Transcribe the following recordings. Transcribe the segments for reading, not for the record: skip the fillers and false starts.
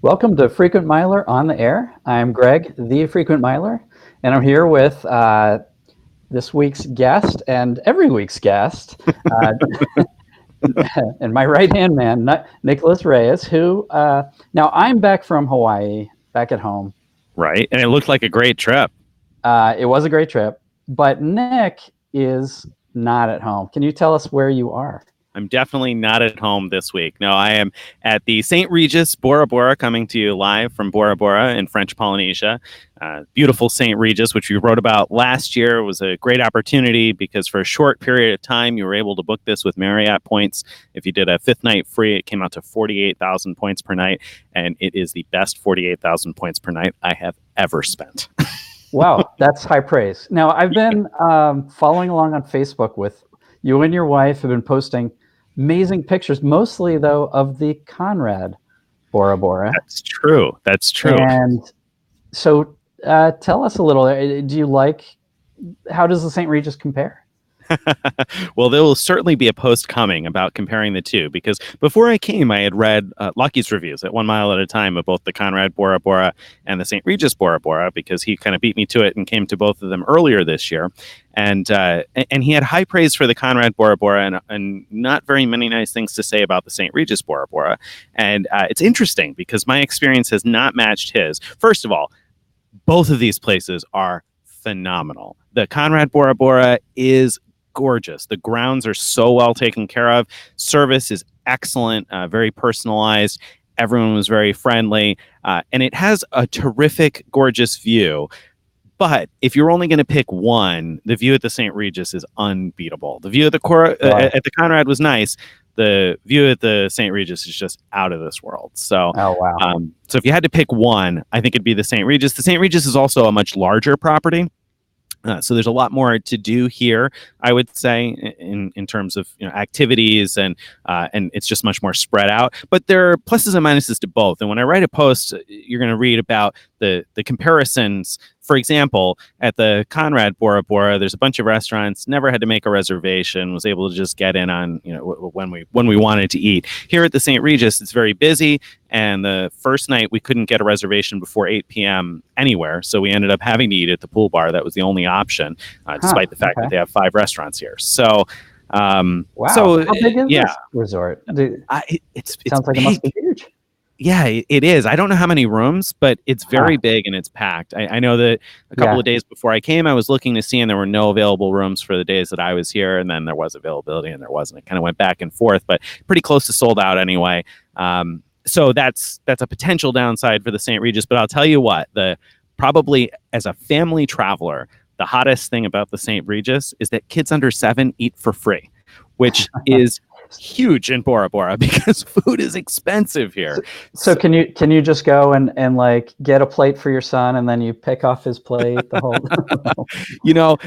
Welcome to Frequent Miler on the Air. I'm Greg, the Frequent Miler, and I'm here with this week's guest and every week's guest, and my right-hand man, Nicholas Reyes, who now I'm back from Hawaii, back at home. Right, and it looked like a great trip. It was a great trip, but Nick is not at home. Can you tell us where you are? I'm definitely not at home this week. No, I am at the St Regis Bora Bora, coming to you live from Bora Bora in French Polynesia. Beautiful St Regis, which we wrote about last year. It was a great opportunity because for a short period of time, you were able to book this with Marriott points. If you did a fifth night free, it came out to 48,000 points per night, and it is the best 48,000 points per night I have ever spent. Wow, that's high praise. Now, I've been following along on Facebook with you and your wife have been posting amazing pictures, mostly, though, of the Conrad Bora Bora. That's true. That's true. And so tell us a little, how does the St. Regis compare? Well, there will certainly be a post coming about comparing the two, because before I came, I had read Lucky's reviews at 1 mile at a time of both the Conrad Bora Bora and the St. Regis Bora Bora, because he kind of beat me to it and came to both of them earlier this year. And he had high praise for the Conrad Bora Bora and not very many nice things to say about the St. Regis Bora Bora. And it's interesting because my experience has not matched his. First of all, both of these places are phenomenal. The Conrad Bora Bora is gorgeous. The grounds are so well taken care of. Service is excellent, very personalized. Everyone was very friendly, and it has a terrific, gorgeous view. But if you're only going to pick one, the view at the St. Regis is unbeatable. The view at the at the Conrad was nice. The view at the St. Regis is just out of this world. So, so if you had to pick one, I think it'd be the St. Regis. The St. Regis is also a much larger property. So there's a lot more to do here, I would say, in terms of activities, and it's just much more spread out. But there are pluses and minuses to both. And when I write a post, you're going to read about the comparisons. For example, at the Conrad Bora Bora, there's a bunch of restaurants. Never had to make a reservation. Was able to just get in on when we wanted to eat. Here at the St. Regis, it's very busy. And the first night we couldn't get a reservation before 8 p.m. anywhere, so we ended up having to eat at the pool bar. That was the only option, despite the fact that they have 5 restaurants here. So, wow. So how big is this resort? It sounds like big. It must be huge. Yeah, it is. I don't know how many rooms, but it's very big and it's packed. I know that a couple of days before I came, I was looking to see, and there were no available rooms for the days that I was here. And then there was availability and there wasn't. It kind of went back and forth, but pretty close to sold out anyway. So that's a potential downside for the St. Regis. But I'll tell you what, probably as a family traveler, the hottest thing about the St. Regis is that kids under 7 eat for free, which is huge in Bora Bora because food is expensive here. So can you just go and like get a plate for your son and then you pick off his plate the whole You're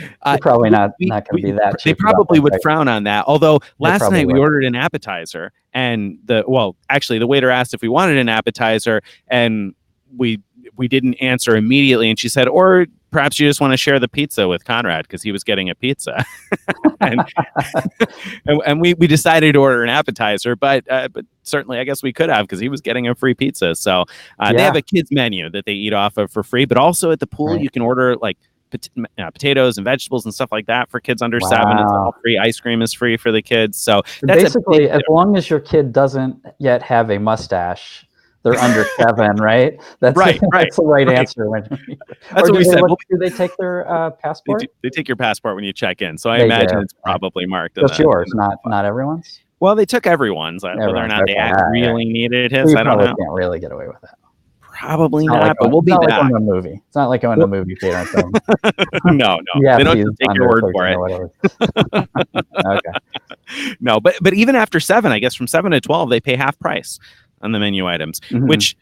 probably not going to be that cheap. They probably would frown on that. Although last night we ordered an appetizer, and the waiter asked if we wanted an appetizer, and we didn't answer immediately, and she said, or perhaps you just want to share the pizza with Conrad because he was getting a pizza. and we decided to order an appetizer, but certainly I guess we could have because he was getting a free pizza. So they have a kids menu that they eat off of for free, but also at the pool you can order like potatoes and vegetables and stuff like that for kids under 7. It's all free. Ice cream is free for the kids. So that's basically, as long as your kid doesn't yet have a mustache, they're under 7, right? That's right. That's the right answer. That's what we said. Do they take their passport? They take your passport when you check in. So I imagine it's probably marked. Just yours, not everyone's? Well, they took everyone's. Whether or not they really needed his, I don't know. Can't really get away with that. Probably not, but we'll be back. Like going to a movie. It's not like going to a movie theater. No. They don't just take your word for it. Okay. No, but even after 7, I guess from 7 to 12, they pay half price on the menu items, which,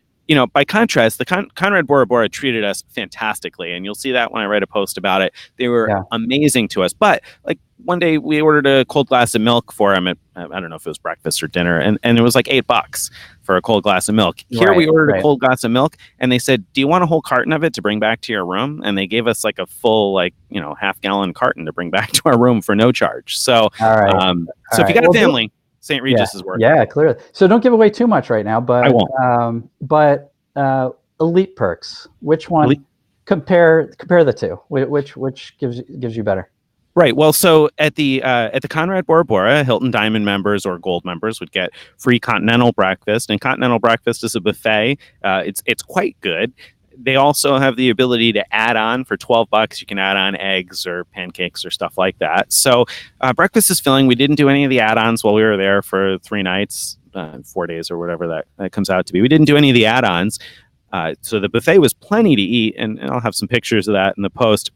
by contrast, the Conrad Bora Bora treated us fantastically. And you'll see that when I write a post about it. They were amazing to us. But like one day we ordered a cold glass of milk for him at, I don't know if it was breakfast or dinner. And it was like $8 for a cold glass of milk. Here we ordered a cold glass of milk and they said, do you want a whole carton of it to bring back to your room? And they gave us like a full, half-gallon carton to bring back to our room for no charge. So, if you got a family, St. Regis is worth it. Yeah, clearly. So don't give away too much right now, but I won't. But elite perks. Which one? Elite- Compare the two. Which gives you better? Right. Well, so at the Conrad Bora Bora, Hilton Diamond members or Gold members would get free continental breakfast, and continental breakfast is a buffet. It's quite good. They also have the ability to add on for $12. You can add on eggs or pancakes or stuff like that. So breakfast is filling. We didn't do any of the add-ons while we were there for 3 nights, 4 days or whatever that comes out to be. We didn't do any of the add-ons. So the buffet was plenty to eat, and I'll have some pictures of that in the post.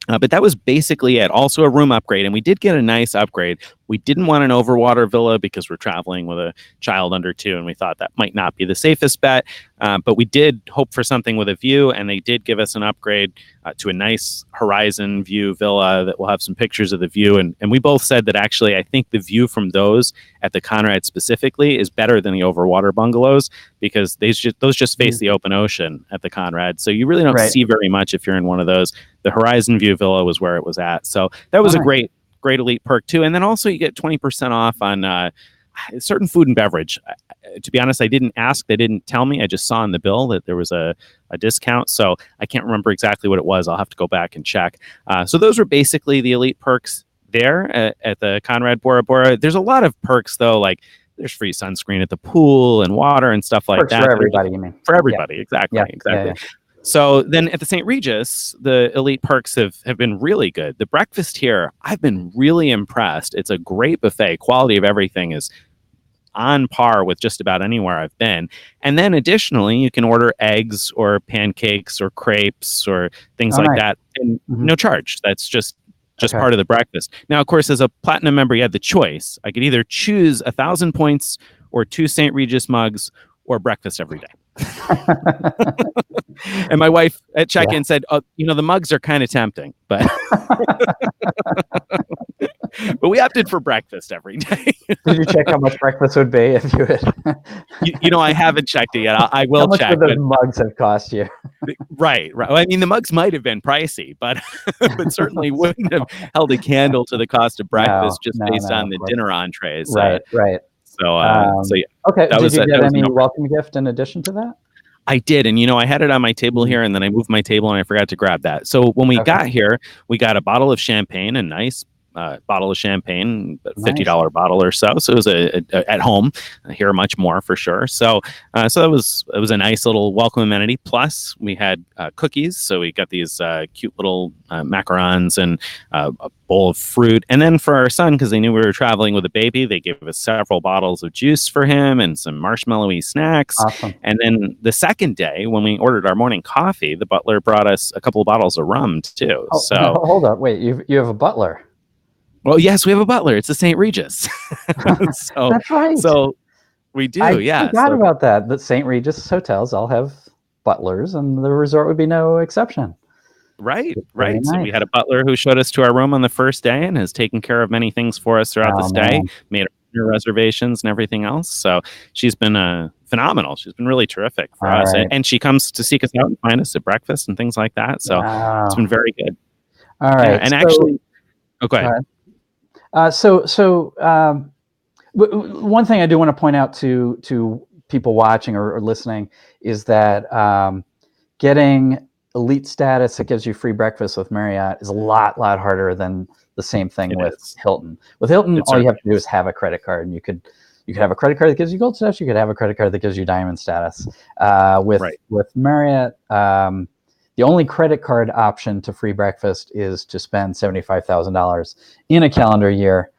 But that was basically it. Also a room upgrade, and we did get a nice upgrade. We didn't want an overwater villa because we're traveling with a child under 2, and we thought that might not be the safest bet. But we did hope for something with a view, and they did give us an upgrade to a nice horizon view villa that will have some pictures of the view. And we both said that actually I think the view from those at the Conrad specifically is better than the overwater bungalows because those just face the open ocean at the Conrad. So you really don't see very much if you're in one of those. The horizon view villa was where it was at. So that was a great elite perk too. And then also you get 20% off on certain food and beverage. To be honest, I didn't ask. They didn't tell me. I just saw in the bill that there was a discount. So I can't remember exactly what it was. I'll have to go back and check. So those were basically the elite perks there at the Conrad Bora Bora. There's a lot of perks though, like there's free sunscreen at the pool and water and stuff like perks that. For everybody, you mean? For everybody, exactly. Yeah. So then at the St. Regis, the elite perks have been really good. The breakfast here, I've been really impressed. It's a great buffet. Quality of everything is on par with just about anywhere I've been. And then additionally, you can order eggs or pancakes or crepes or things like that and no charge. That's just part of the breakfast. Now, of course, as a platinum member, you had the choice. I could either choose 1,000 points or 2 St. Regis mugs or breakfast every day. And my wife at check-in said, "Oh, the mugs are kind of tempting, but but we opted for breakfast every day." Did you check how much breakfast would be if you had? I haven't checked it yet. I will check. How much would those mugs have cost you? Right. I mean, the mugs might have been pricey, but certainly wouldn't have held a candle to the cost of breakfast based on the dinner entrees. Right. So yeah. Okay. Did you get any welcome gift in addition to that? I did. And, I had it on my table here and then I moved my table and I forgot to grab that. So when we got here, we got a bottle of champagne, a nice bottle of champagne, $50 bottle or so. So it was at home. Here much more for sure. So it was a nice little welcome amenity. Plus we had cookies. So we got these cute little macarons and a bowl of fruit. And then for our son, because they knew we were traveling with a baby, they gave us several bottles of juice for him and some marshmallowy snacks. Awesome. And then the second day, when we ordered our morning coffee, the butler brought us a couple of bottles of rum too. Hold up, wait, you have a butler? Well, yes, we have a butler. It's the St. Regis. That's right. So we do. I forgot about that. The St. Regis hotels all have butlers, and the resort would be no exception. Right. Nice. So we had a butler who showed us to our room on the first day and has taken care of many things for us throughout the stay, made our reservations and everything else. So she's been phenomenal. She's been really terrific for us. Right. And she comes to seek us out and find us at breakfast and things like that. So it's been very good. All right. Yeah, and actually, go ahead. One thing I do want to point out to people watching or listening is that getting elite status that gives you free breakfast with Marriott is a lot harder than the same thing with Hilton. With Hilton, all you have to do is have a credit card, and you could have a credit card that gives you gold status. You could have a credit card that gives you diamond status. With Marriott, the only credit card option to free breakfast is to spend $75,000 in a calendar year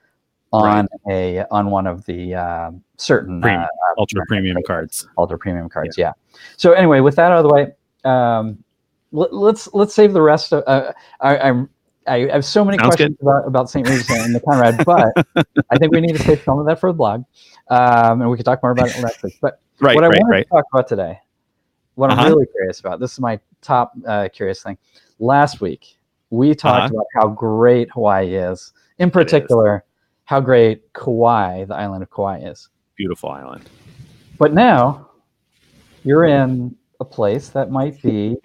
on one of the certain ultra premium cards. Ultra premium cards, yeah. So anyway, with that out of the way, let's save the rest of. I have so many questions about St. Regis and the Conrad, but I think we need to save some of that for the blog, and we can talk more about it next week. But what I wanted to talk about today, what I'm really curious about, this is my top curious thing. Last week, we talked about how great Hawaii is. In particular, how great Kauai, the island of Kauai, is. Beautiful island. But now, you're in a place that might be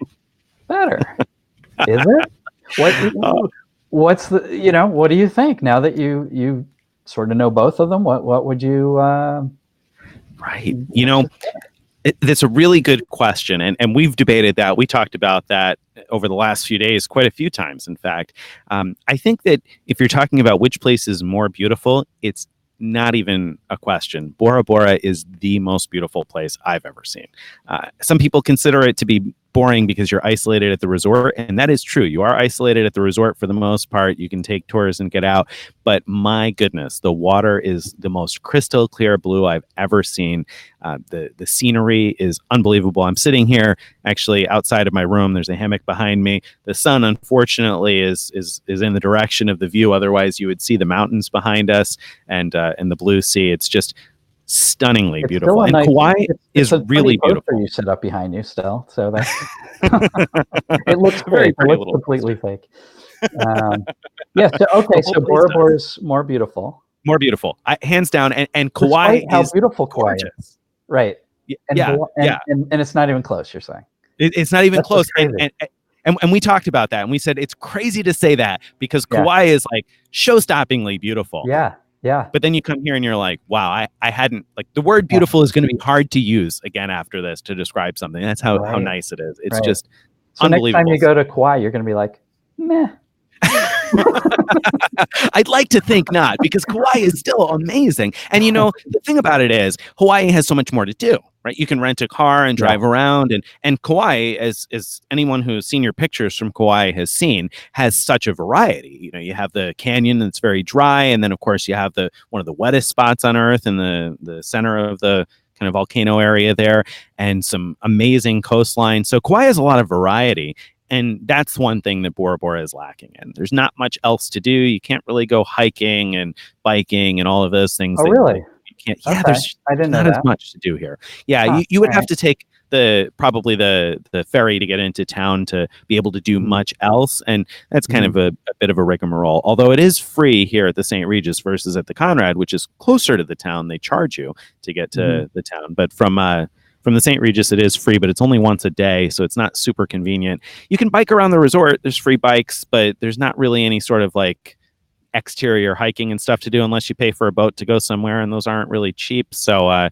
better. Is it? What's the, what do you think now that you sort of know both of them? What would you... Right. That's a really good question, and we've debated that. We talked about that over the last few days quite a few times, in fact. I think that if you're talking about which place is more beautiful, it's not even a question. Bora Bora is the most beautiful place I've ever seen. Some people consider it to be boring because you're isolated at the resort, and that is true. You are isolated at the resort for the most part. You can take tours and get out, but my goodness, the water is the most crystal clear blue I've ever seen. The scenery is unbelievable. I'm sitting here actually outside of my room. There's a hammock behind me. The sun, unfortunately, is in the direction of the view. Otherwise, you would see the mountains behind us and the blue sea. It's just stunningly beautiful. And Kauai is really beautiful. You set up behind you still, so that's it looks fake. It looks completely fake. Yeah. So okay. So Bora Bora is more beautiful. More beautiful, hands down. And Kauai how is beautiful Kauai is. Right. And it's not even close. You're saying it's not even close. And we talked about that, and we said it's crazy to say that because Kauai is like show-stoppingly beautiful. Yeah. Yeah. But then you come here and you're like, wow, I hadn't, like, the word beautiful is going to be hard to use again after this to describe something. That's how nice it is. It's just unbelievable. Next time you go to Kauai, you're going to be like, meh. I'd like to think not, because Kauai is still amazing. And the thing about it is Hawaii has so much more to do, right? You can rent a car and drive around, and Kauai, as anyone who's seen your pictures from Kauai has seen, has such a variety. You have the canyon that's very dry, and then of course you have one of the wettest spots on earth in the center of the kind of volcano area there, and some amazing coastline. So Kauai has a lot of variety. And that's one thing that Bora Bora is lacking in. There's not much else to do. You can't really go hiking and biking and all of those things. Oh, really? You can't. Yeah, there's not as much to do here. Yeah, you would have to take probably the ferry to get into town to be able to do much else. And that's kind of a bit of a rigmarole. Although it is free here at the St. Regis versus at the Conrad, which is closer to the town. They charge you to get to the town. But from the St. Regis, it is free, but it's only once a day, so it's not super convenient. You can bike around the resort. There's free bikes, but there's not really any sort of like exterior hiking and stuff to do unless you pay for a boat to go somewhere, and those aren't really cheap. So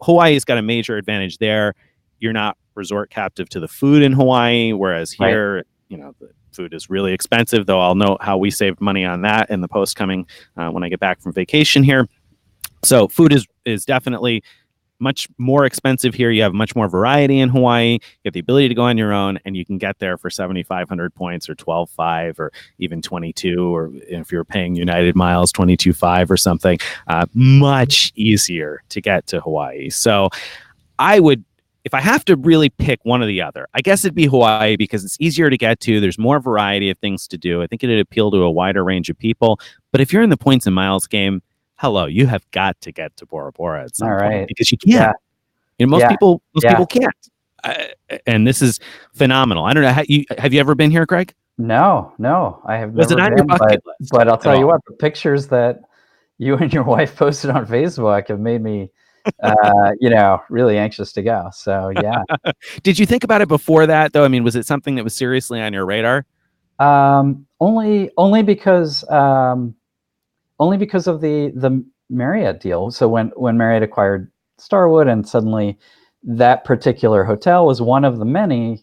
Hawaii's got a major advantage there. You're not resort captive to the food in Hawaii, whereas here, the food is really expensive, though I'll note how we saved money on that in the post coming when I get back from vacation here. So food is definitely much more expensive here. You have much more variety in Hawaii. You have the ability to go on your own, and you can get there for 7,500 points or 12.5 or even 22, or if you're paying United Miles, 22.5 or something. Much easier to get to Hawaii. So if I have to really pick one or the other, I guess it'd be Hawaii because it's easier to get to. There's more variety of things to do. I think it'd appeal to a wider range of people. But if you're in the points and miles game, hello, you have got to get to Bora Bora at some point because you can't. Most people can't. And this is phenomenal. I don't know. Have you ever been here, Greg? No, I have never Was it on your bucket list? But I'll tell you what, the pictures that you and your wife posted on Facebook have made me, really anxious to go. So yeah. Did you think about it before that, though? I mean, was it something that was seriously on your radar? Only because of the Marriott deal. So when Marriott acquired Starwood, and suddenly that particular hotel was one of the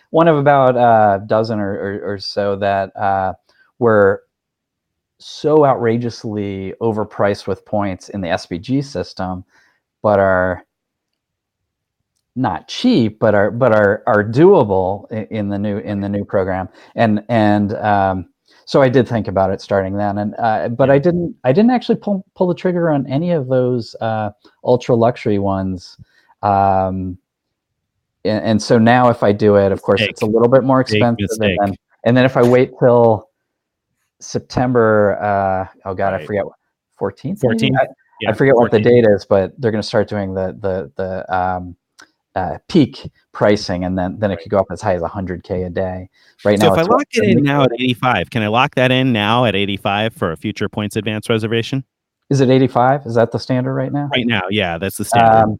one of about a dozen or so that were so outrageously overpriced with points in the SPG system, but are not cheap, but are doable in the new program. And so I did think about it starting then, and but I didn't actually pull the trigger on any of those ultra luxury ones. And so now if I do it, of course, it's a little bit more expensive. And then if I wait till September, I forget what 14th. 14th. I forget 14th. What the date is, but they're going to start doing the peak pricing, and then it could go up as high as $100K a day. Right now, so if I lock it in now at 85, can I lock that in now at 85 for a future points advance reservation? Is it 85? Is that the standard right now? Right now, yeah, that's the standard.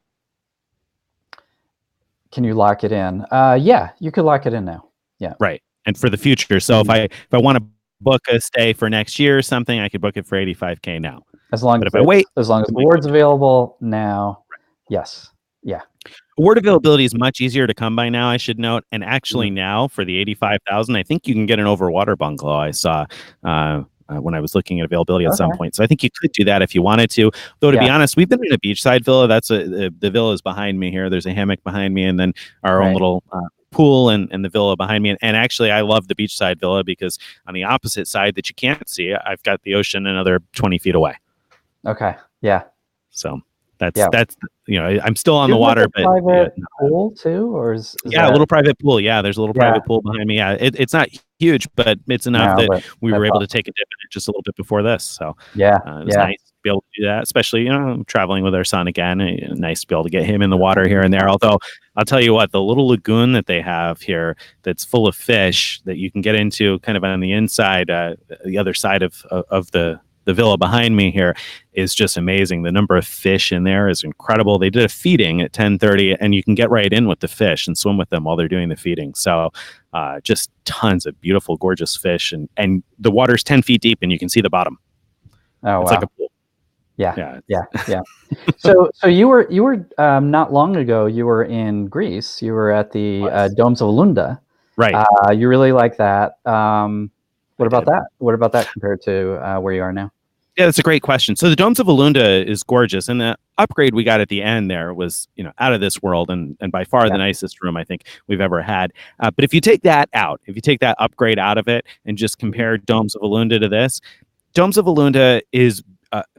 Can you lock it in? Yeah, you could lock it in now. Yeah, right. And for the future, so if I want to book a stay for next year or something, I could book it for 85K now. As long as the board's available now, yes. Yeah. Award availability is much easier to come by now, I should note. And actually now for the 85,000, I think you can get an overwater bungalow. I saw when I was looking at availability at some point. So I think you could do that if you wanted to. Though to be honest, we've been in a beachside villa. The villa is behind me here. There's a hammock behind me, and then our own little pool and the villa behind me. And actually, I love the beachside villa because on the opposite side that you can't see, I've got the ocean another 20 feet away. Okay. Yeah. So that's I'm still on the water, but private pool too, or is a little private pool. Yeah, there's a little private pool behind me. Yeah, it's not huge, but it's enough that we were able to take a dip in it just a little bit before this. So it was nice to be able to do that, especially traveling with our son again. Nice to be able to get him in the water here and there. Although I'll tell you what, the little lagoon that they have here that's full of fish that you can get into kind of on the inside, the other side of the villa behind me here is just amazing. The number of fish in there is incredible. They did a feeding at 10:30, and you can get right in with the fish and swim with them while they're doing the feeding. So just tons of beautiful, gorgeous fish, and the water's 10 feet deep, and you can see the bottom. Oh, it's wow. like a pool. Yeah. So you were not long ago. You were in Greece. You were at the Domes of Olunda. Right. You really like that. What about that? What about that compared to where you are now? Yeah, that's a great question. So the Domes of Olunda is gorgeous, and the upgrade we got at the end there was, out of this world, and by far the nicest room I think we've ever had. But if you take that out, if you take that upgrade out of it, and just compare Domes of Olunda to this, Domes of Olunda is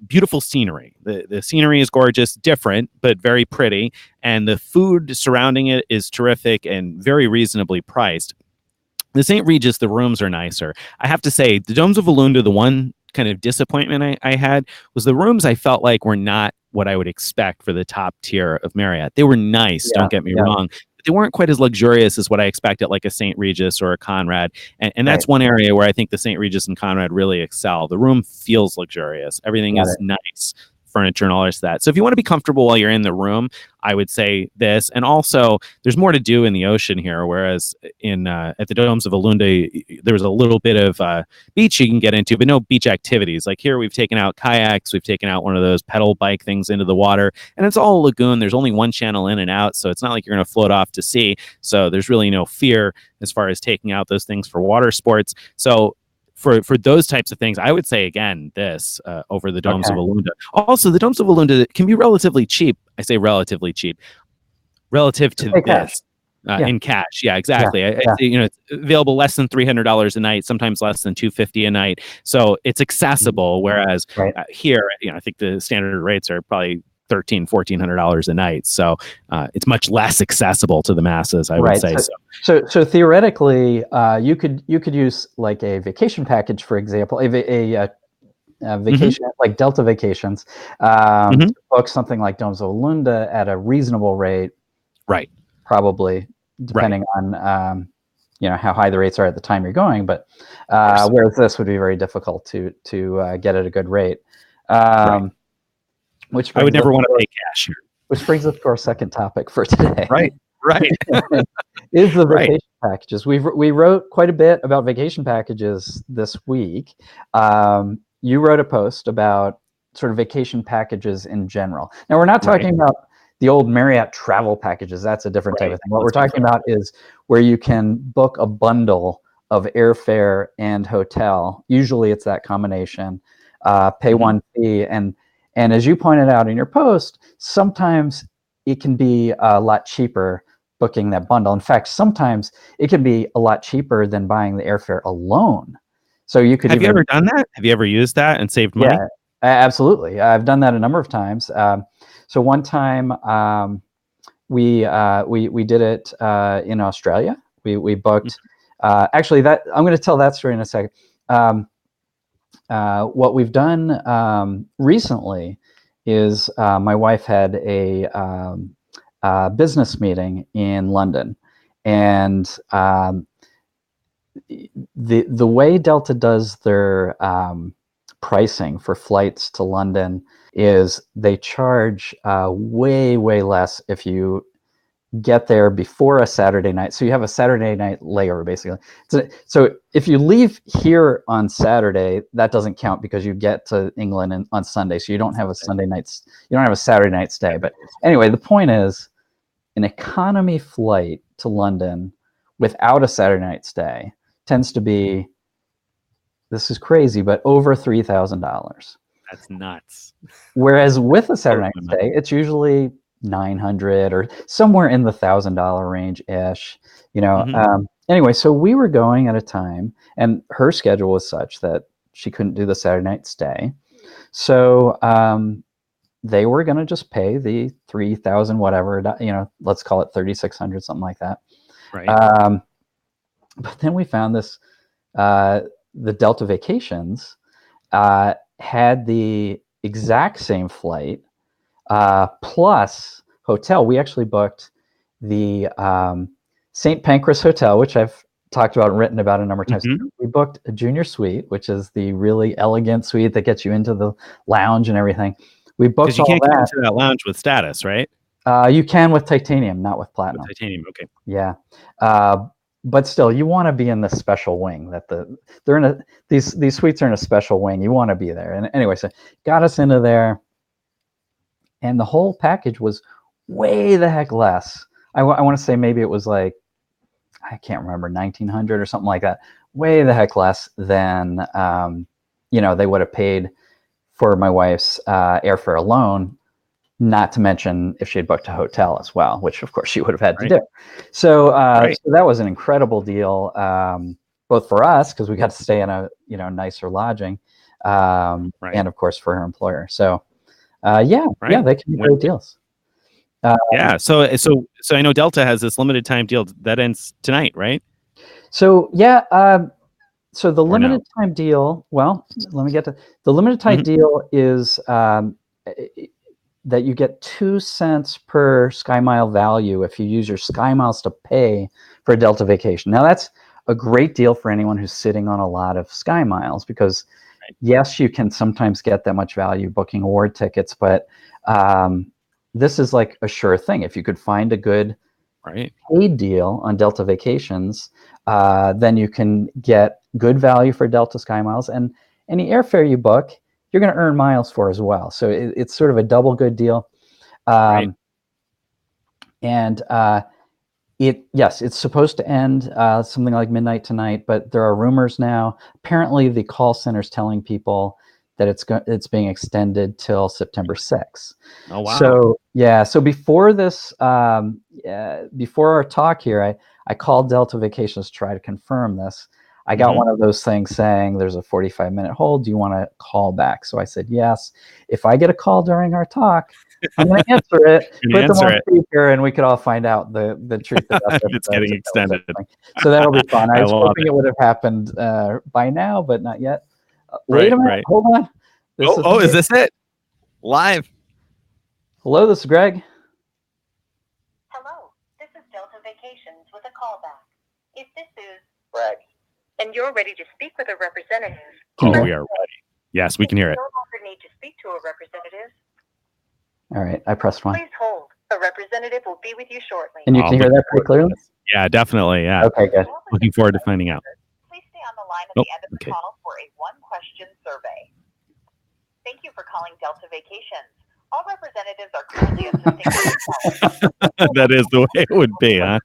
beautiful scenery. The scenery is gorgeous, different, but very pretty, and the food surrounding it is terrific and very reasonably priced. The St. Regis, the rooms are nicer. I have to say, the Domes of Olunda, the one kind of disappointment I had was the rooms I felt like were not what I would expect for the top tier of Marriott. They were nice, don't get me wrong, but they weren't quite as luxurious as what I expected, like a St. Regis or a Conrad. And that's one area where I think the St. Regis and Conrad really excel. The room feels luxurious. Everything is nice. Furniture and all this that. So if you want to be comfortable while you're in the room, I would say this. And also, there's more to do in the ocean here. Whereas in at the Domes of Olunda, there was a little bit of beach you can get into, but no beach activities. Like here, we've taken out kayaks, we've taken out one of those pedal bike things into the water, and it's all a lagoon. There's only one channel in and out, so it's not like you're going to float off to sea. So there's really no fear as far as taking out those things for water sports. So for those types of things, I would say, again, this over the Domes of Olunda. Also, the Domes of Olunda can be relatively cheap. I say relatively cheap relative to this in cash. Yeah, exactly. It's available less than $300 a night, sometimes less than $250 a night. So it's accessible. Whereas here, I think the standard rates are probably $1,300-$1,400 a night. So it's much less accessible to the masses, I would say. So theoretically, you could use like a vacation package, for example, a vacation like Delta Vacations, to book something like Domes of Olunda at a reasonable rate, right? Probably depending on how high the rates are at the time you're going. But whereas this would be very difficult to get at a good rate. Which I would never want to pay cash here. Which brings us to our second topic for today. Right. Is the vacation packages. We wrote quite a bit about vacation packages this week. You wrote a post about sort of vacation packages in general. Now, we're not talking about the old Marriott travel packages. That's a different type of thing. What we're talking about is where you can book a bundle of airfare and hotel. Usually it's that combination, pay one fee. And as you pointed out in your post, sometimes it can be a lot cheaper booking that bundle. In fact, sometimes it can be a lot cheaper than buying the airfare alone. So you could. Have you ever done that? Have you ever used that and saved money? Yeah, absolutely. I've done that a number of times. So one time we did it in Australia. We booked. Actually, that I'm going to tell that story in a second. What we've done recently is my wife had a business meeting in London, and the way Delta does their pricing for flights to London is they charge way less if you get there before a Saturday night. So you have a Saturday night layover, basically. So if you leave here on Saturday, that doesn't count because you get to England on Sunday. So you don't have a Sunday night, you don't have a Saturday night stay. But anyway, the point is an economy flight to London without a Saturday night stay tends to be, this is crazy, but over $3,000. That's nuts. Whereas with a Saturday night stay, it's usually 900 or somewhere in the $1,000 range ish. Anyway, so we were going at a time, and her schedule was such that she couldn't do the Saturday night stay. So they were going to just pay the 3,000 whatever, let's call it 3,600, something like that. Right. But then we found this, the Delta Vacations had the exact same flight plus hotel. We actually booked the St. Pancras Hotel, which I've talked about and written about a number of times. Mm-hmm. We booked a junior suite, which is the really elegant suite that gets you into the lounge and everything. We booked all that. Because you can't get into that lounge with status, right? You can with titanium, not with platinum. With titanium, okay. Yeah. But still, you want to be in the special wing that they're in these suites are in a special wing. You want to be there. And anyway, so got us into there, and the whole package was way the heck less. I want to say maybe it was like, I can't remember, 1,900 or something like that. Way the heck less than they would have paid for my wife's airfare alone. Not to mention if she had booked a hotel as well, which of course she would have had to do. So, so that was an incredible deal, both for us because we got to stay in a nicer lodging, and of course for her employer. So, they can be great deals. So I know Delta has this limited time deal that ends tonight, right? So so the limited time deal. Well, let me get to the limited time deal is. That you get 2 cents per SkyMile value if you use your SkyMiles to pay for a Delta vacation. Now, that's a great deal for anyone who's sitting on a lot of SkyMiles because, yes, you can sometimes get that much value booking award tickets, but this is like a sure thing. If you could find a good paid deal on Delta vacations, then you can get good value for Delta SkyMiles, and any airfare you book, you're going to earn miles for as well. So it's sort of a double good deal. And it's supposed to end something like midnight tonight, but there are rumors now. Apparently the call center's telling people that it's being extended till September 6th. Oh, wow. So before this, before our talk here, I called Delta Vacations to try to confirm this. I got one of those things saying there's a 45-minute hold. Do you want to call back? So I said yes. If I get a call during our talk, I'm going to answer it, put them on speaker, and we could all find out the truth about that. It's getting extended. So that'll be fun. I was hoping it would have happened by now, but not yet. Wait a minute. Hold on. Is this it? Live. Hello, this is Greg. Hello, this is Delta Vacations with a callback. If this is Greg, and you're ready to speak with a representative. We are ready. Yes, we can hear it. You no longer need to speak to a representative. All right, I pressed 1. Please hold. A representative will be with you shortly. And you can hear that pretty clearly? Yeah, definitely. Yeah. Okay, good. Looking forward to finding out. Please stay on the line at the end of the call for a one-question survey. Thank you for calling Delta Vacations. All representatives are currently assisting. That is the way it would be, huh?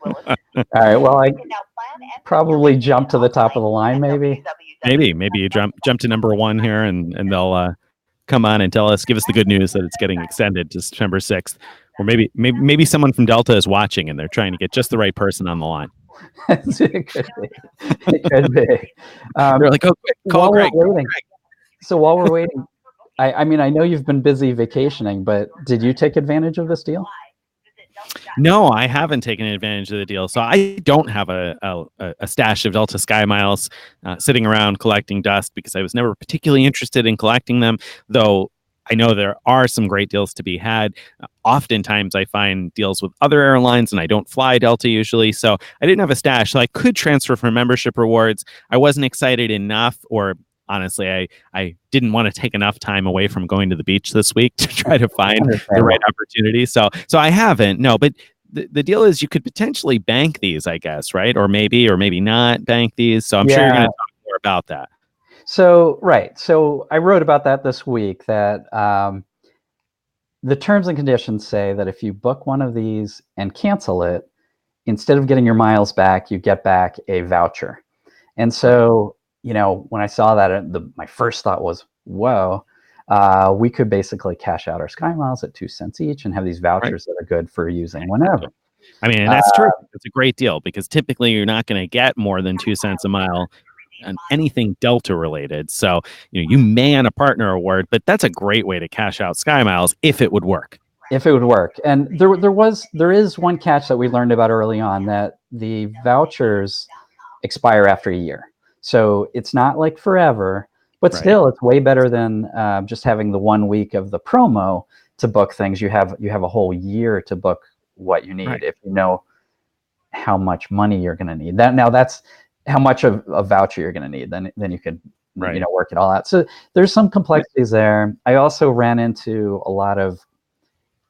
All right. Well, I probably jumped to the top of the line, maybe. Maybe you jump to number 1 here, and they'll come on and give us the good news that it's getting extended to September 6th, or maybe someone from Delta is watching and they're trying to get just the right person on the line. It could be. They're like, oh, quick, call Greg. So while we're waiting, I mean, I know you've been busy vacationing, but did you take advantage of this deal? No, I haven't taken advantage of the deal. So I don't have a stash of Delta SkyMiles sitting around collecting dust because I was never particularly interested in collecting them, though I know there are some great deals to be had. Oftentimes I find deals with other airlines and I don't fly Delta usually. So I didn't have a stash. So I could transfer for membership rewards. I wasn't excited enough, or honestly, I didn't want to take enough time away from going to the beach this week to try to find the right opportunity. So I haven't. No, but the deal is you could potentially bank these, I guess, right? Or maybe not bank these. So I'm sure you're going to talk more about that. So, right. So I wrote about that this week, that the terms and conditions say that if you book one of these and cancel it, instead of getting your miles back, you get back a voucher. And so, when I saw that, my first thought was, whoa, we could basically cash out our SkyMiles at 2 cents each and have these vouchers that are good for using whenever. I mean, and that's true. It's a great deal because typically you're not going to get more than 2 cents a mile on anything Delta related. So, you may on a partner award, but that's a great way to cash out SkyMiles if it would work. If it would work. And there is one catch that we learned about early on, that the vouchers expire after a year. So it's not like forever, but still it's way better than just having the 1 week of the promo to book things. You have a whole year to book what you need if you know how much money you're going to need. That's how much of a voucher you're going to need. Then you could work it all out. So there's some complexities there. I also ran into a lot of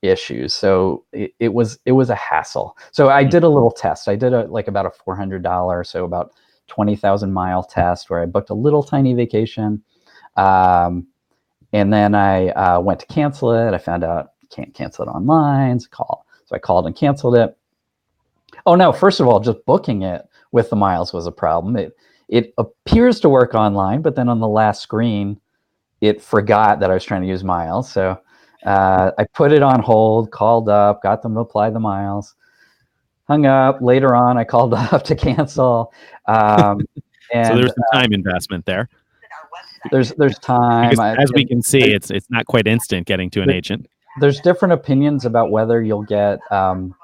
issues. So it was a hassle. So I did a little test. I did about a $400, so about 20,000 mile test where I booked a little tiny vacation. And then I went to cancel it. I found out you can't cancel it online. So I called and canceled it. Oh no, first of all, just booking it with the miles was a problem. It appears to work online, but then on the last screen, it forgot that I was trying to use miles. So I put it on hold, called up, got them to apply the miles, hung up. Later on, I called up to cancel. And so there's some time investment there. There's time. Because as we can see, it's not quite instant getting to an agent. There's different opinions about whether you'll get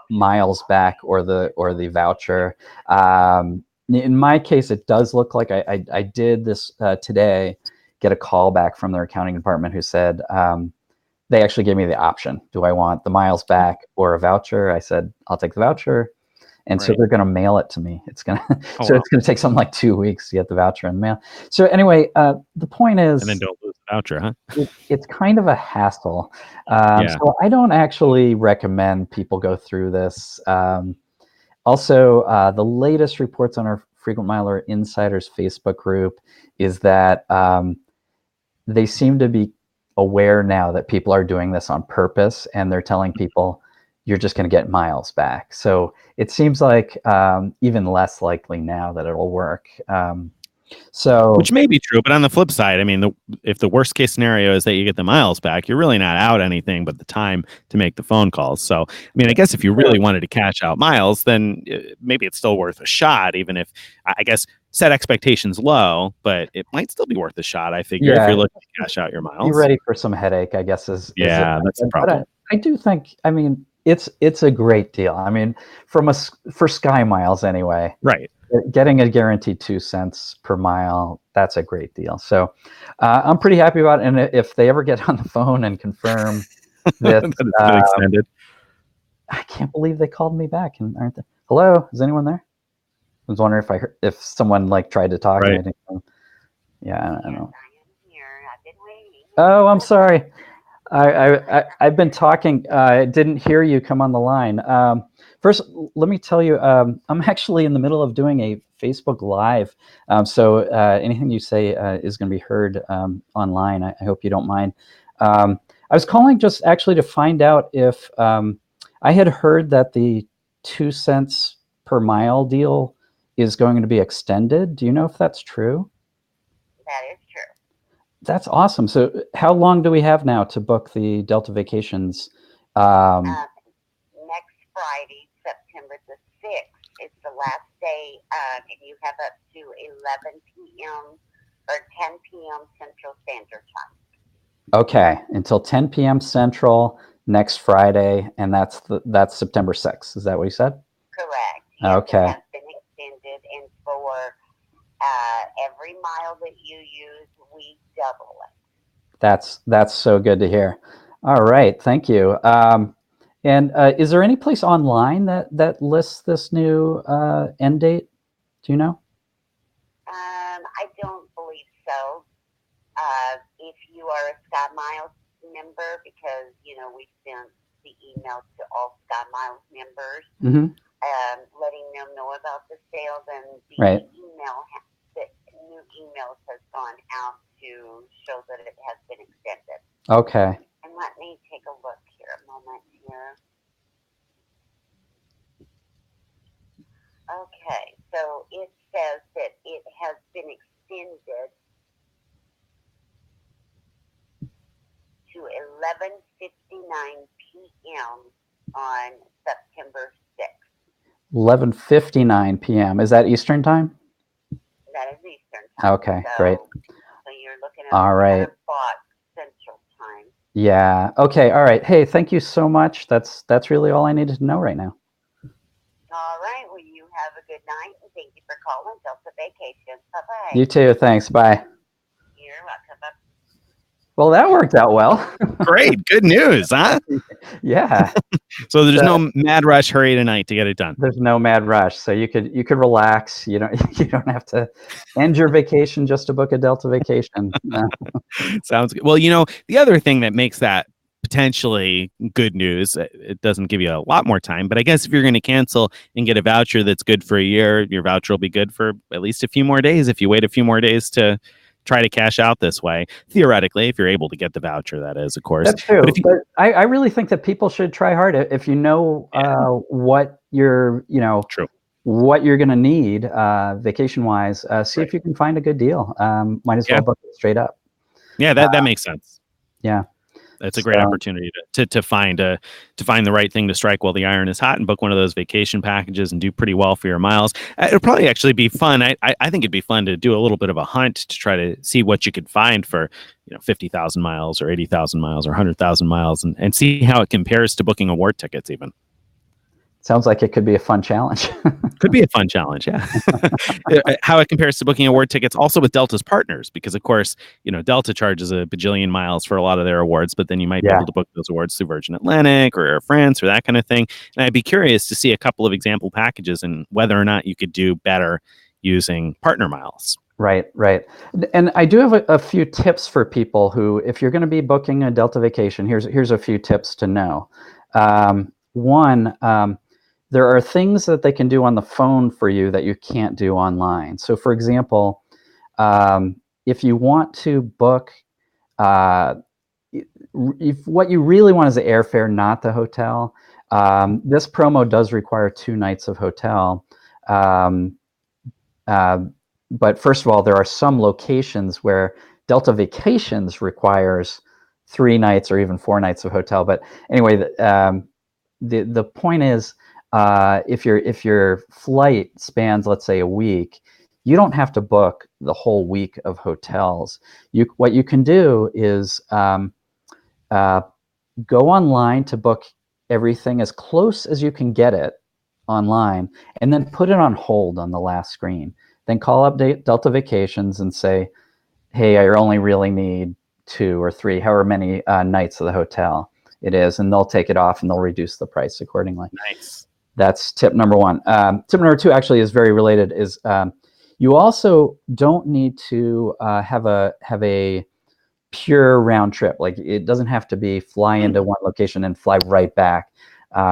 miles back or the voucher. In my case, it does look like I did this today, get a call back from their accounting department who said they actually gave me the option. Do I want the miles back or a voucher? I said, I'll take the voucher. And so they're going to mail it to me. It's going to, it's going to take something like 2 weeks to get the voucher in the mail. So anyway, the point is, and then don't lose the voucher, huh? It's kind of a hassle. So I don't actually recommend people go through this. Also, the latest reports on our Frequent Miler Insiders Facebook group is that they seem to be aware now that people are doing this on purpose, and they're telling people you're just going to get miles back. So it seems like even less likely now that it'll work. Which may be true, but on the flip side, I mean, if the worst case scenario is that you get the miles back, you're really not out anything but the time to make the phone calls. So, I mean, I guess if you really wanted to cash out miles, then maybe it's still worth a shot, even if, I guess, set expectations low, but it might still be worth a shot, I figure, if you're looking to cash out your miles. Be ready for some headache, I guess. That's the problem. I do think, I mean, it's a great deal. I mean, for SkyMiles anyway. Right. Getting a guaranteed 2 cents per mile, that's a great deal. So I'm pretty happy about it. And if they ever get on the phone and confirm this, that it's been extended. I can't believe they called me back. And aren't they? Hello, is anyone there? I was wondering if someone tried to talk. Right. Yeah, I don't know. Oh, I'm sorry. I've been talking. I didn't hear you come on the line. First, let me tell you, I'm actually in the middle of doing a Facebook Live. So anything you say is going to be heard online. I hope you don't mind. I was calling just actually to find out if I had heard that the 2 cents per mile deal is going to be extended. Do you know if that's true? That is true. That's awesome. So how long do we have now to book the Delta vacations? Next Friday, September the 6th, is the last day, and you have up to 11 p.m. or 10 p.m. Central Standard Time. Okay, until 10 p.m. Central next Friday, and that's September 6th. Is that what you said? Correct. Yes, okay. It has been extended, and for every mile that you use, we double it. That's so good to hear. All right, thank you. And is there any place online that lists this new end date? Do you know? I don't believe so. If you are a SkyMiles member, because we sent the email to all SkyMiles members, letting them know about the sale, then the new emails has gone out to show that it has been extended. Okay. And let me take a look here. here. Okay, so it says that it has been extended to 11:59 p.m. on September 6th. 11:59 p.m. Is that Eastern time? That is Eastern time. Okay, great. So you're looking at All right. 10 o'clock Central time. Yeah. Okay. All right. Hey, thank you so much. That's really all I needed to know right now. All right. Well, you have a good night, and thank you for calling Delta Vacation. Bye-bye. You too. Thanks. Bye. You're welcome. Bye. Well, that worked out well. Great. Good news, huh? Yeah. So there's no mad rush, hurry tonight to get it done. There's no mad rush, so you could relax. You don't have to end your vacation just to book a Delta vacation. No. Sounds good. Well, the other thing that makes that potentially good news, it doesn't give you a lot more time, but I guess if you're going to cancel and get a voucher that's good for a year, your voucher will be good for at least a few more days if you wait a few more days to try to cash out this way. Theoretically, if you're able to get the voucher, that is, of course. That's true. But if you, But I really think that people should try hard if you know what you're true. what you're going to need vacation wise. See if you can find a good deal. Might as well book it straight up. Yeah, that makes sense. Yeah. That's a great opportunity to find the right thing to strike while the iron is hot and book one of those vacation packages and do pretty well for your miles. It'll probably actually be fun. I think it'd be fun to do a little bit of a hunt to try to see what you could find for 50,000 miles or 80,000 miles or 100,000 miles and see how it compares to booking award tickets even. Sounds like it could be a fun challenge. Could be a fun challenge, yeah. How it compares to booking award tickets, also with Delta's partners, because of course, Delta charges a bajillion miles for a lot of their awards, but then you might be able to book those awards through Virgin Atlantic or Air France or that kind of thing. And I'd be curious to see a couple of example packages and whether or not you could do better using partner miles. Right. And I do have a few tips for people who, if you're going to be booking a Delta vacation, here's a few tips to know. One, there are things that they can do on the phone for you that you can't do online. So, for example, if you want to book, if what you really want is the airfare, not the hotel, this promo does require 2 nights of hotel. But first of all, there are some locations where Delta Vacations requires 3 nights or even 4 nights of hotel. But anyway, the point is, if your flight spans, let's say, a week, you don't have to book the whole week of hotels. What you can do is go online to book everything as close as you can get it online, and then put it on hold on the last screen. Then call up Delta Vacations and say, hey, I only really need 2 or 3, however many nights of the hotel it is, and they'll take it off and they'll reduce the price accordingly. Nice. That's tip number 1. Tip number 2 actually is very related. Is you also don't need to have a pure round trip. Like, it doesn't have to be fly into one location and fly right back.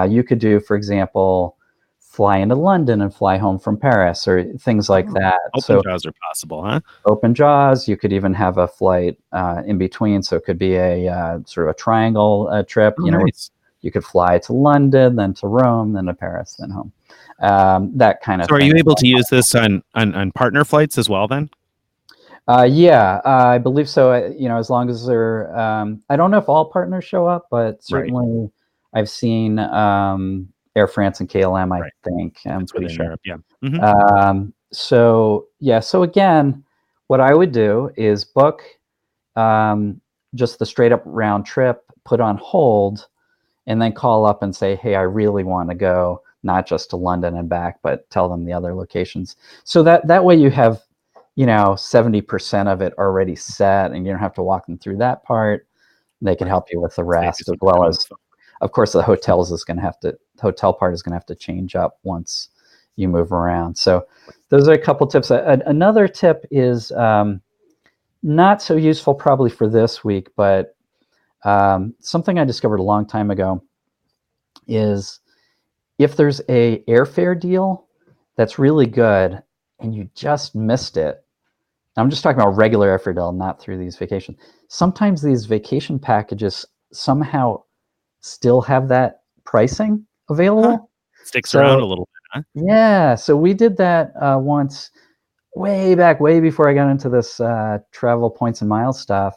You could do, for example, fly into London and fly home from Paris or things like that. Open jaws are possible, huh? Open jaws. You could even have a flight in between. So it could be a sort of a triangle trip. Nice. You could fly to London, then to Rome, then to Paris, then home. That kind of thing. So are you able to use this on partner flights as well then? Yeah, I believe so. As long as they're, I don't know if all partners show up, but certainly I've seen Air France and KLM, I think. I'm pretty sure. Europe, yeah. Mm-hmm. So again, what I would do is book just the straight up round trip, put on hold, and then call up and say, hey, I really want to go, not just to London and back, but tell them the other locations. So that way you have 70% of it already set, and you don't have to walk them through that part. They can help you with the rest, as well as, of course, the hotel part is going to have to change up once you move around. So those are a couple tips. Another tip is not so useful probably for this week, but something I discovered a long time ago is if there's a airfare deal that's really good and you just missed it. I'm just talking about regular airfare deal, not through these vacations. Sometimes these vacation packages somehow still have that pricing available. Sticks So around a little bit, huh? yeah, so we did that once, way back, way before I got into this travel points and miles stuff.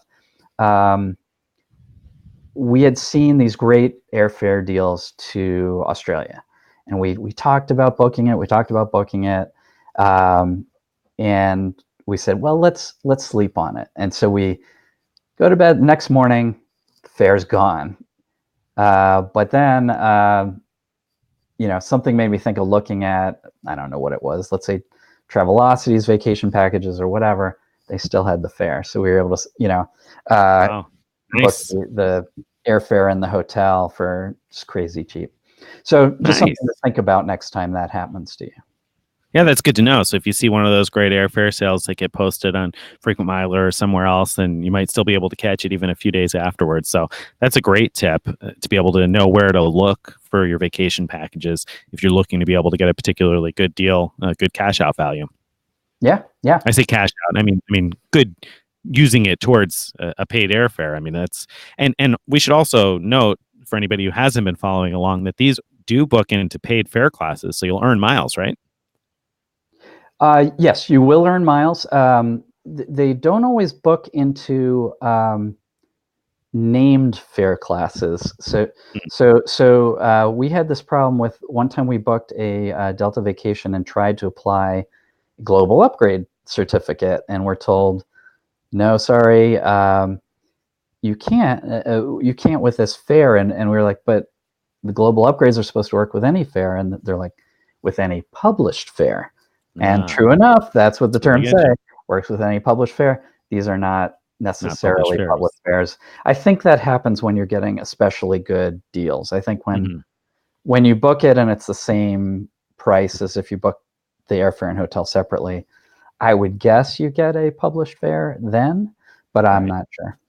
We had seen these great airfare deals to Australia, and we talked about booking it. We talked about booking it, and we said, well, let's sleep on it. And so we go to bed. Next morning, fare's gone. But then, something made me think of looking at, I don't know what it was. Let's say Travelocity's vacation packages or whatever. They still had the fare, so we were able to, Wow. book Nice. the airfare and the hotel for just crazy cheap. So just something to think about next time that happens to you. Yeah, that's good to know. So if you see one of those great airfare sales that get posted on Frequent Miler or somewhere else, then you might still be able to catch it even a few days afterwards. So that's a great tip to be able to know where to look for your vacation packages if you're looking to be able to get a particularly good deal, good cash out value. Yeah. I say cash out. I mean good, using it towards a paid airfare. I mean, that's and we should also note for anybody who hasn't been following along that these do book into paid fare classes, so you'll earn miles, right? Yes, you will earn miles. They don't always book into named fare classes. So we had this problem with one time we booked a Delta vacation and tried to apply global upgrade certificate, and we're told, no, sorry, you can't with this fare. And we were like, but the global upgrades are supposed to work with any fare, and they're like, with any published fare. And true enough, that's what the terms say. Works with any published fare. These are not necessarily published fares. I think that happens when you're getting especially good deals. I think when you book it and it's the same price as if you book the airfare and hotel separately, I would guess you get a published fare then, but I'm not sure.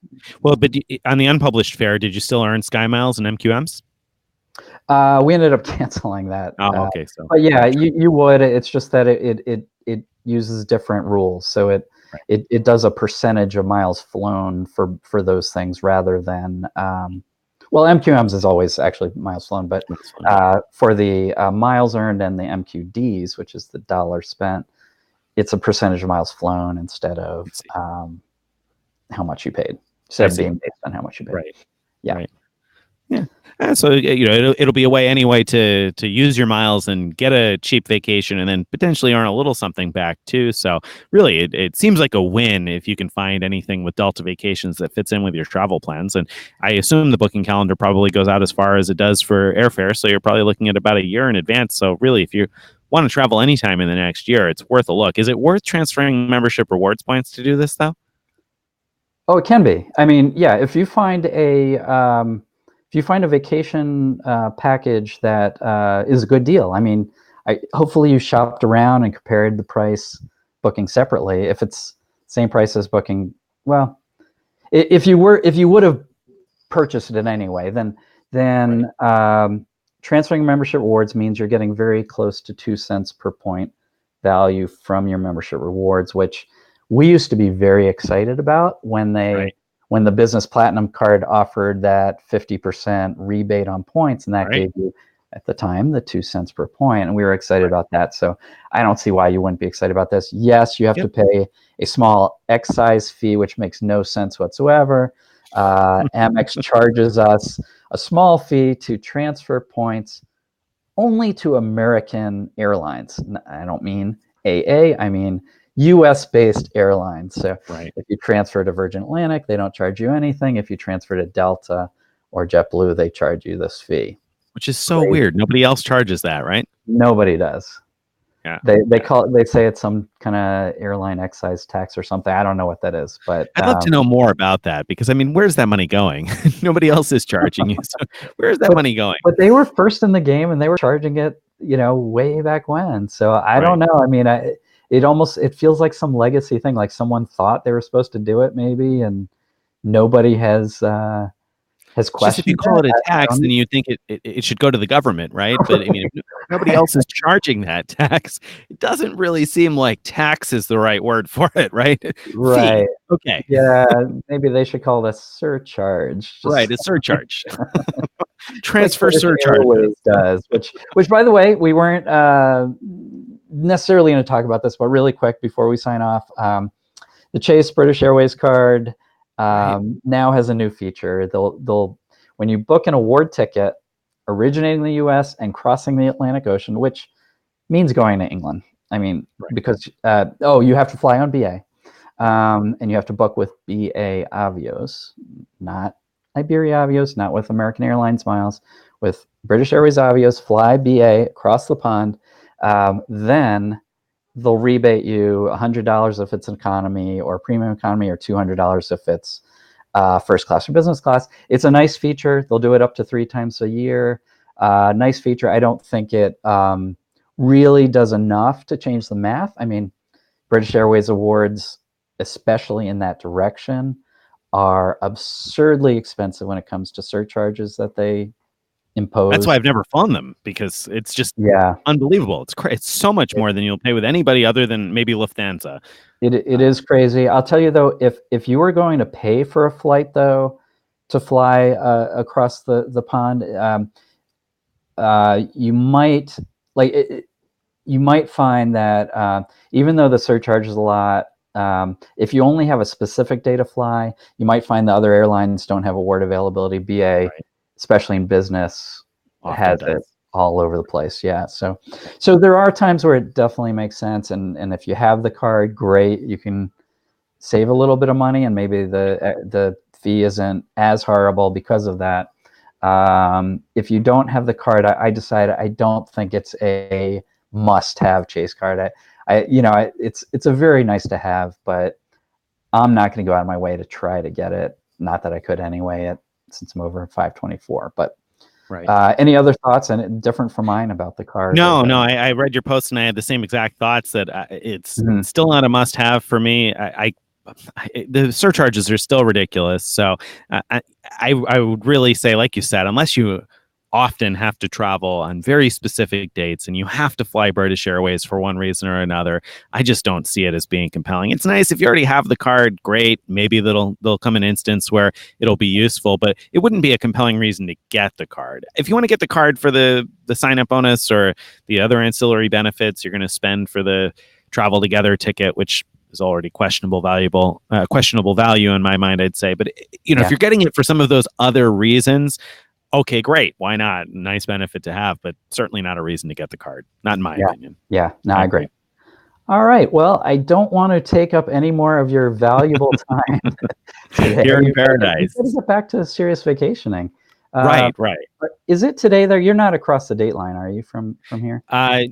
Well, but on the unpublished fare, did you still earn SkyMiles and MQMs? We ended up canceling that. Oh, okay. So, but yeah, you would. It's just that it uses different rules, so it does a percentage of miles flown for those things rather than well, MQMs is always actually miles flown, but for the miles earned and the MQDs, which is the dollar spent, it's a percentage of miles flown instead of how much you paid. Instead of being based on how much you paid. Right. Yeah. Right. Yeah. So it'll be a way anyway to use your miles and get a cheap vacation, and then potentially earn a little something back too. So really, it seems like a win if you can find anything with Delta Vacations that fits in with your travel plans. And I assume the booking calendar probably goes out as far as it does for airfare, so you're probably looking at about a year in advance. So really, if you want to travel anytime in the next year, it's worth a look. Is it worth transferring membership rewards points to do this though? Oh, it can be. I mean, yeah, if you find a vacation package that is a good deal, I mean, hopefully you shopped around and compared the price booking separately. If it's same price as booking, well, if you would have purchased it anyway, then transferring membership rewards means you're getting very close to 2 cents per point value from your membership rewards, which we used to be very excited about when the business platinum card offered that 50% rebate on points, and that gave you at the time the 2 cents per point, and we were excited about that. So I don't see why you wouldn't be excited about this. Yes, you have to pay a small excise fee, which makes no sense whatsoever. Amex charges us a small fee to transfer points only to American Airlines. I don't mean AA, I mean US-based airlines. So if you transfer to Virgin Atlantic, they don't charge you anything. If you transfer to Delta or JetBlue, they charge you this fee. Which is so weird. Nobody else charges that, right? Nobody does. Yeah. They say it's some kind of airline excise tax or something. I don't know what that is, but I'd love to know more about that, because I mean, where's that money going? Nobody else is charging you. So where's that money going? But they were first in the game, and they were charging it, way back when. So I don't know. I mean, it feels like some legacy thing, like someone thought they were supposed to do it maybe, and nobody has has It's just if you questioned call it a it. tax, then you think it should go to the government, right? But I mean, if nobody else is charging that tax, it doesn't really seem like tax is the right word for it, right? Right. Fee. Okay. Yeah, maybe they should call it a surcharge. Right. Just A surcharge. like Transfer British surcharges. Airways does, which by the way, we weren't necessarily going to talk about this, but really quick before we sign off, the Chase British Airways card Right. now has a new feature. They'll when you book an award ticket originating in the U.S. and crossing the Atlantic Ocean, which means going to England. I mean, Right. because you have to fly on BA, and you have to book with BA Avios, not Iberia Avios, not with American Airlines miles, with British Airways Avios. Fly BA across the pond, then they'll rebate you $100 if it's an economy or premium economy, or $200 if it's first class or business class. It's a nice feature. They'll do it up to 3 times a year. Nice feature. I don't think it really does enough to change the math. I mean, British Airways awards, especially in that direction, are absurdly expensive when it comes to surcharges that they impose. That's why I've never flown them, because it's just Yeah, unbelievable. It's so much more than you'll pay with anybody other than maybe Lufthansa. it is crazy. I'll tell you though, if you were going to pay for a flight though to fly across the pond, you might you might find that even though the surcharge is a lot, if you only have a specific day to fly, you might find the other airlines don't have award availability. BA, Right. especially in business, Often has does. it all over the place. Yeah. So there are times where it definitely makes sense. And if you have the card, great. You can save a little bit of money, and maybe the fee isn't as horrible because of that. If you don't have the card, I decided I don't think it's a must-have Chase card. It's a very nice to have, but I'm not going to go out of my way to try to get it. Not that I could anyway, since I'm over 524. But Right. any other thoughts, and different from mine, about the card? No. I read your post and I had the same exact thoughts, that it's Mhm. still not a must-have for me. The surcharges are still ridiculous. So I would really say, like you said, unless you often have to travel on very specific dates and you have to fly British Airways for one reason or another, I just don't see it as being compelling. It's nice if you already have the card, great. Maybe there'll come an instance where it'll be useful, but it wouldn't be a compelling reason to get the card. If you want to get the card for the sign-up bonus or the other ancillary benefits you're going to spend for the travel together ticket, which is already questionable value in my mind, I'd say. But if you're getting it for some of those other reasons, okay, great. Why not? Nice benefit to have, but certainly not a reason to get the card. Not in my opinion. Yeah, no, I agree. All right. Well, I don't want to take up any more of your valuable time today. Here in paradise. You got to get back to serious vacationing. Right. But is it today there? You're not across the date line, are you, from here?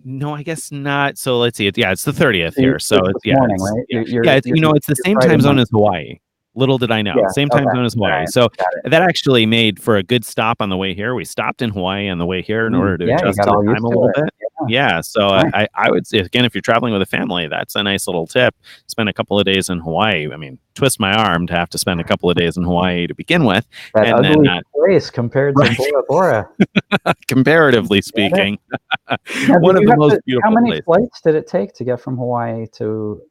No, I guess not. So let's see. It's the 30th here. So it's morning, right? It's the same time zone as Hawaii. Little did I know. Yeah, Same time okay. zone as Hawaii. Right, So got it. that actually made for a good stop on the way here. We stopped in Hawaii on the way here in order to you adjust got to all the used time a to little it. bit. Yeah. So Nice. I would say, again, if you're traveling with a family, that's a nice little tip. Spend a couple of days in Hawaii. I mean, twist my arm to have to spend a couple of days in Hawaii to begin with. That and ugly then place compared to Bora Bora. comparatively speaking, Now, one of the most beautiful how many places. flights did it take to get from Hawaii to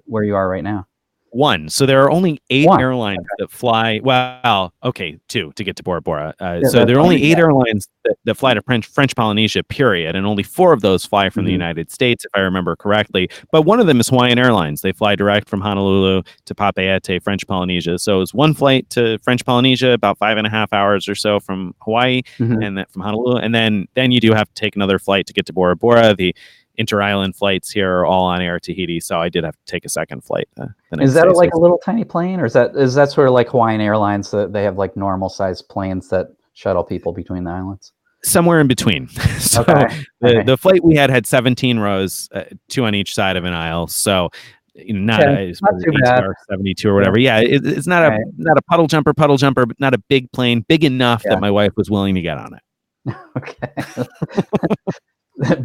where you are right now? One. So there are only 8 One. airlines that fly. Well, okay, 2 to get to Bora Bora. Yeah, so there are only 8 yeah. airlines that fly to French Polynesia, period, and only 4 of those fly from the United States, if I remember correctly. But one of them is Hawaiian Airlines. They fly direct from Honolulu to Papeete, French Polynesia. So it's one flight to French Polynesia, about 5.5 hours or so from Hawaii, and then from Honolulu, and then you do have to take another flight to get to Bora Bora. The inter-island flights here are all on Air Tahiti, so I did have to take a second flight. The next Is that day. like a little tiny plane, or is that sort of like Hawaiian Airlines, that they have like normal sized planes that shuttle people between the islands? Somewhere in between. So the flight we had 17 rows, 2 on each side of an aisle. So not too bad. 72 or whatever. Yeah, it's not a puddle jumper, but not a big plane, big enough that my wife was willing to get on it. Okay.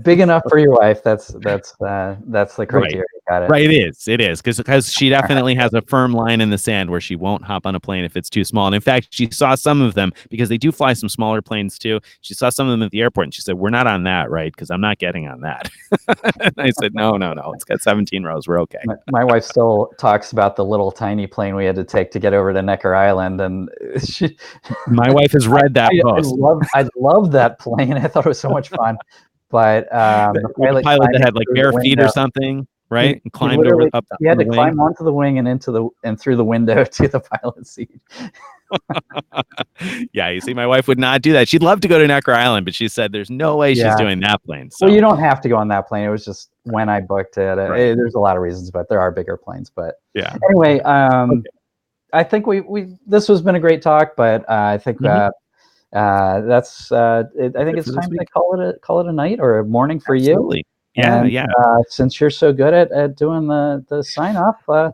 Big enough for your wife. That's the criteria. Right. Got it. Right, it is, because she definitely has a firm line in the sand where she won't hop on a plane if it's too small. And in fact, she saw some of them, because they do fly some smaller planes too. She saw some of them at the airport and she said, "We're not on that, right? Because I'm not getting on that." And I said, no, it's got 17 rows. We're okay. My wife still talks about the little tiny plane we had to take to get over to Necker Island, and My wife has read that post. I love that plane. I thought it was so much fun. But the pilot that had like bare feet or something, right? And climbed over up. He had to climb onto the wing and through the window to the pilot seat. Yeah, you see, my wife would not do that. She'd love to go to Necker Island, but she said there's no way she's doing that plane. So. Well, you don't have to go on that plane. It was just when I booked it. Right. There's a lot of reasons, but there are bigger planes. But yeah. Anyway, I think this has been a great talk, but I think that's I think it's time to call it a night or a morning for you. Yeah, and, since you're so good at doing the sign off, do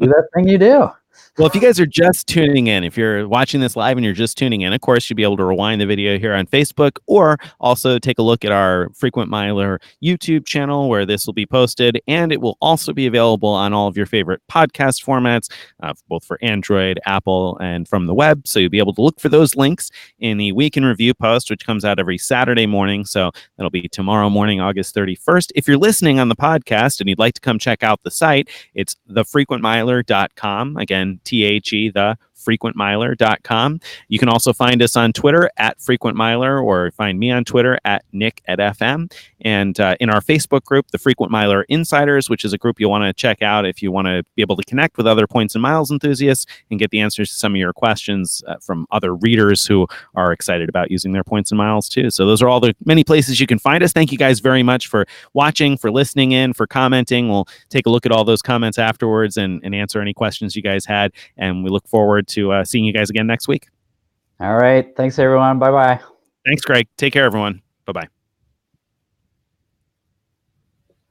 that thing you do. Well, if you guys are just tuning in, if you're watching this live and you're just tuning in, of course, you'll be able to rewind the video here on Facebook, or also take a look at our Frequent Miler YouTube channel where this will be posted. And it will also be available on all of your favorite podcast formats, both for Android, Apple, and from the web. So you'll be able to look for those links in the Week in Review post, which comes out every Saturday morning. So that'll be tomorrow morning, August 31st. If you're listening on the podcast and you'd like to come check out the site, it's thefrequentmiler.com. Again, thefrequentmiler.com. You can also find us on Twitter at Frequent Miler, or find me on Twitter at Nick@FM. And in our Facebook group, the Frequent Miler Insiders, which is a group you'll want to check out if you want to be able to connect with other points and miles enthusiasts and get the answers to some of your questions from other readers who are excited about using their points and miles too. So those are all the many places you can find us. Thank you guys very much for watching, for listening in, for commenting. We'll take a look at all those comments afterwards and answer any questions you guys had. And we look forward to seeing you guys again next week. All right. Thanks, everyone. Bye-bye. Thanks, Greg. Take care, everyone. Bye-bye.